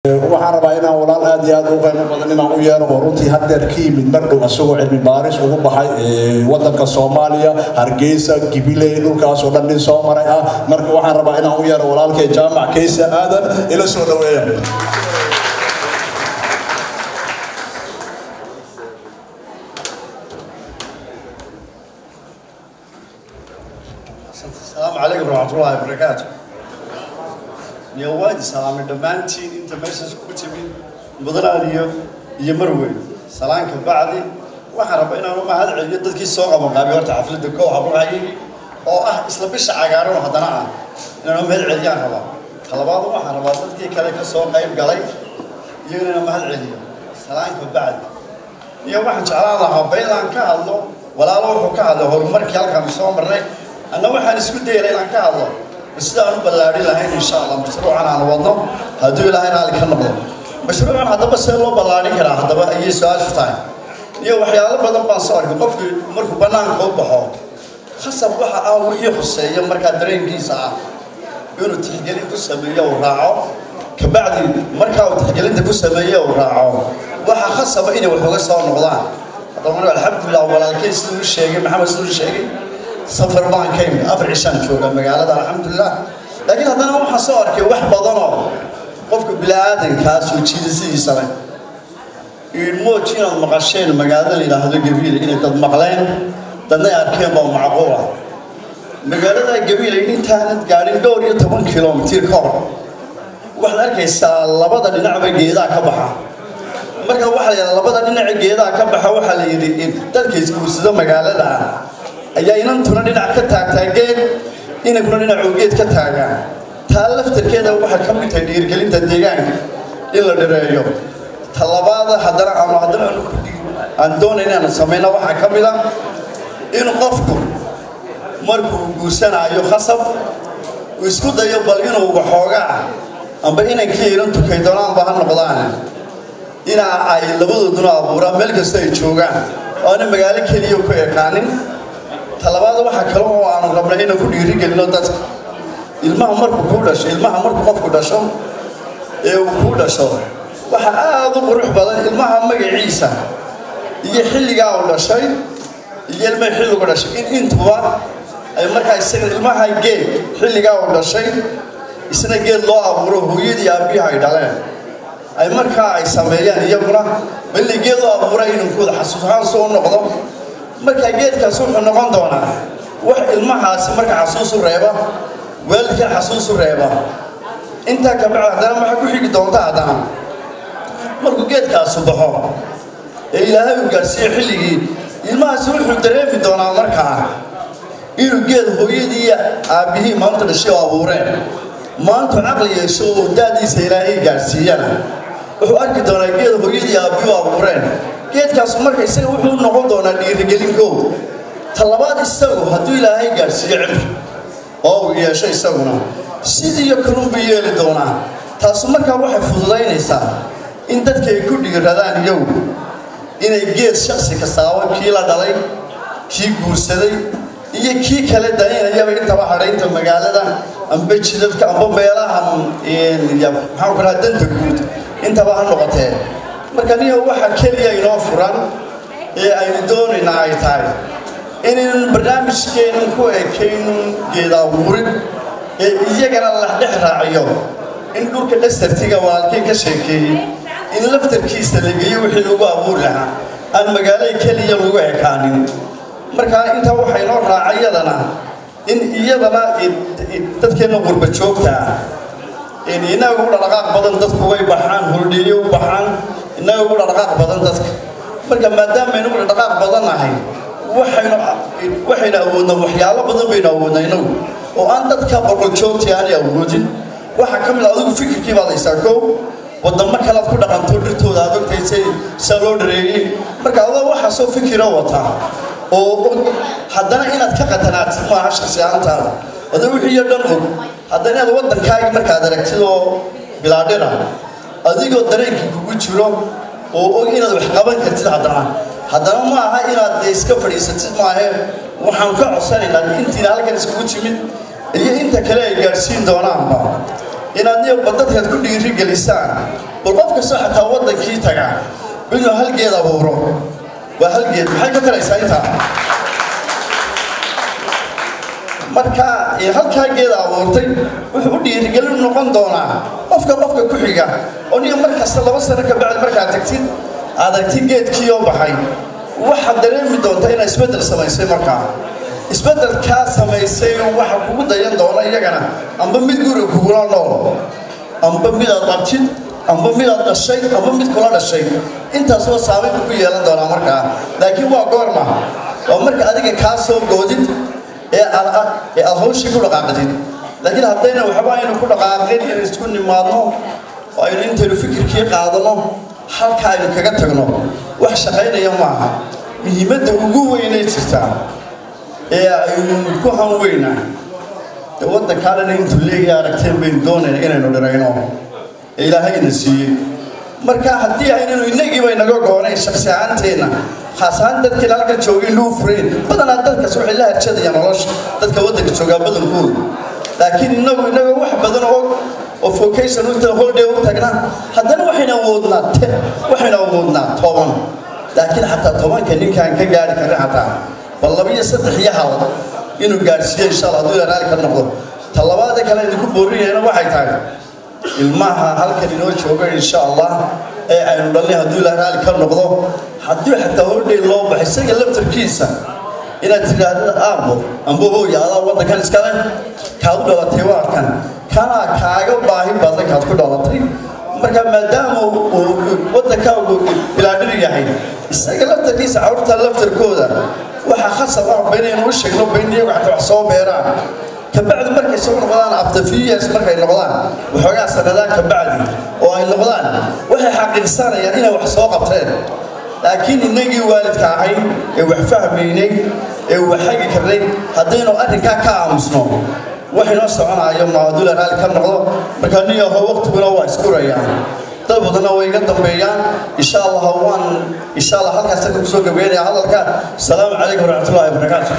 waxaan rabaa inaan walaal aad iyo aad u qiimo badan inaan u yeero oo runtii haddeer ka yimid mardhow asagoo cilmi baaris ugu baxay wadanka Soomaaliya Hargeysa Gibiley dhulkaas oo dhan nin soo maray ah marka waxaan rabaa inaan u yeero walaalkay jaamac Kaysa aadan ila soo dhaweeyo السلام عليكم ورحمة الله وبركاته. نيوادي سلام دمانتين انت ماشي كتبين بدرانيو يمروي سلام كبعدي وحرب انا ما هذا عيد dadkii soo qaban qaabay horta xaflada koox hablaayay oo ah isla bisha cagaaran hadana inaan meel celiyaan raba talabaad waxaan rabaa dadkii kale ka soo qayb galay iyagana ma hal celiyo salaan kabacdi iyo waxaan jeclaan lahaa baylaan ka hadlo walaalo wuxuu ka hadlo horumarkii halkan soo marnay أنا واحد يسكت ده لين كهذا بس ده أنا بلادي لهين إن شاء الله مشروع أنا وضع هدول لهين على كنبض مشروع هذا بس الله بلادي كره هذا بقى أي سؤال فتاين يوم حياله بدل بانصار كقف مركب بنان كوب بحر خصب واحد أو يخص يوم مركب درين كيسا يقولوا تحجلين كسبية وراعو كبعد مركب تحجلين كسبية وراعو واحد خصب إني والحوجة صار نقضان طبعا الحمد لله ولا الكيس تقول شيء محمد تقول شيء سفر بان كيم أفرع شان شوكا مقالة الحمد لله لكن هذا هو حصار كي واحد بضنا قفك بلادن كاس وتشيزي سنة الموت شين المقاشين مقالة اللي هذا الجبيل إن تضمقلين تنا أركيم ومعقولة مقالة الجبيل إن كانت قاعدين دور يتبون كيلومتر كور واحد أركيس لبضة لنعبة جيدا كبحة مركب واحد لبضة لنعبة جيدا كبحة واحد يدي تركيز كوسده مقالة ده أيها إنتنا لنا كتاع تاجين إن كنا لنا عقيد كتاعا تالفت كذا وواحد كم تدير قليل تديران إلا دريو طلبات حضر عندنا إننا سمينا واحد كملا إن قفكم مركو جوسنا أيو خصب ويسكت أيو بالين وبحوجا أم بينا كيرن تكيدنا بحن قضانا إن أي لبض دنا أبورا ملك استيجوجا أنا مقالي كليو كيركانين talabaad waxa kale oo aan rabnay inaan ku dhiiri galino dadka ilmaha markuu ku dhasho ilmaha markuu qofku dhasho ee uu ku dhasho waxa aad u qurux badan ilmaha magaciisa iyo xilliga uu dhashay iyo ilmaha xilliga uu dhashay intuba ay markaa isaga ilmaha geed xilliga uu dhashay isna geed loo abuuro hooyadii aabihi ay dhaleen ay markaa ay sameeyaan iyaguna bal geed loo abuuray inuu ku xasuusan soo noqdo marka geedkaas wuxuu noqon doonaa wax ilmahaas marka xasuus u reeba waalidka xasuus u reeba inta ka bacdana waxa ku xigi doonta hadana markuu geedkaas baxo ee ilaahay u gaarsiiyo xilligii ilmahaas wuxuu dareemi doonaa markaa inuu geed hooyadii aabihii maanta dhashay oo abuureen maanta aqli yeesho oo daadiisa ilaahay gaarsiiyana wuxuu arki doonaa geed hooyadii aabihii abuureen geedkaas marka isaga wuxuu noqon doonaa dhiirigelin koow talabaad isagu hadduu ilaahay gaarsiiyo cimri oo uu yeesho isaguna sidii kalunbu yeeli doonaa taasu markaa waxay fududaynaysaa in dadka ay ku dhiiradaan iyagu inay geed shaksi kastaaba kii la dhalay kii guursaday iyo kii kale daynayaba intaba hadhaynta magaalada amba jidadka amba meelaha maxaan ku dhahaa danta guud intaba ha noqotee marka niyo waxa kaliya inoo furan ee ay doonayna ay tahay in barnaamijkeenu ku ekayno geeda abuurin ee iyagana la dhex raaciyo in dhulka dhasartiga walaalkii ka sheekeeyay in laftarkiisa la geeyo wixii lagu abuuri lahaa aan magaalada kaliya lagu ekaanin marka inta waxay noo raacayadana in iyadana dadkeena qurba joogta in inagu dhaqaaq badan dadku way baxaan hurdhiyo baxaan inagu dhaqaaq badan dadka marka maadaama inagu dhaqaaq badan ahay waxayna awoodna waxyaalo badan bayna awoodna inagu oo aan dadka boqol joogtii aan awoodin waxa kamid ah adigu fikirkii baad haysaa wadamo kale ku dhaqanto dhirtooda aad ogtaysay soo dhareeyay marka adoo waxa soo fikira wata oo haddana inaad ka qatanaatid ma aha shakhsi ahaantaada adoo wixii dhan og haddana aad wadankaaga markaad aragtid oo bilaadhira adigoo dareenkii kugu jiro oo og inaad wax qaban kartid haddana ma aha inaad iska fadhiisatid maahe waxaan ka codsanaynaa intiina halkan iskugu timid iyo inta kale ay gaarsiin doonaanba inaad niyo badadkaad ku dhiiri gelisaan والقف كسر حتى وضع كي تجع بينه هالجيد أبورو وهالجيد محي كتر إسايتها marka halka geeda abuurtay wuxuu dhiirigelin noqon doonaa qofka ku xiga oo niyo markaas 2 sano ka bacd marka tagtid aadagtid geedkii oo baxay waxa dareemi doonta in isbedel sameysay marka isbedel ka sameysay waxa kugu dayan doona iyagana amba mid guri kugu nool amba mid aad qabtid amba mid aad dhashay amba mid kula dhashay intaas oo saameyn ku yeelan doona marka laakiin waa goorma oo marka adiga ka soo goodid ee hawshii ku dhaqaaqdid laakiin haddayna waxba aynu ku dhaqaaqin in isku nimaadno oo aynu intaynu fikirkii qaadano halka aynu kaga tagno wax shaqaynaya maaha muhiimadda ugu weyn ee jirta ee aynu ku hanweynaa waddankaana intuu leeyahay aragteen baynu doonaynaa inaynu dharayno ee ilaahayna siiyey marka haddii aynanu inagii bay naga goonay shakhsi ahaanteena خاصة دتك لالك تشوفين لوفرين بدنا دتك سوي الله هالشيء يعني والله دتك ودك تشوفها بدن كول لكن إنه واحد بدنا وفوكيشن وانت هول ده وتجنا هذا وحنا وودنا طبعا لكن حتى طبعا كان كجاري كان حتى والله بيصدق يحاول إنه جالس إن شاء الله دول رالك النقطة طلبات كلا يكون بوري أنا واحد تاني المها هالك إنه تشوفه إن شاء الله أنا ضلني هدول رالك النقطة حتى هو اللي لو بحسك اللي بتركيزه إن تجاه أمبو يا الله وده كان سكان كاود ولا تيوار كان كاجو باهي بدل كاود كده ولا تري مركب مدام وده كاود بلادري يعني السكان اللي بتركيز عورت اللي بتركوده وحخص الله بيني وشك لو بيني وحتى حصو بيران كبعد مركز يسوون نقدان عبدفية مركز نقدان وحاجة سندان كبعد وهاي نقدان وهي حق إنسان يعني إنه وحصو قبتين لكن النجي والد كاعي وحفه بيني وحاجة كبري هدينا أركا كامسنا وحنا صعنا يوم هذول رال كم نقطة مكانية هو وقت بنوا إسكورة يعني طيب بدنا ويقدم بيان إن شاء الله هوان إن شاء الله هالك استكمل سوق بيني على الكان السلام عليكم ورحمة الله وبركاته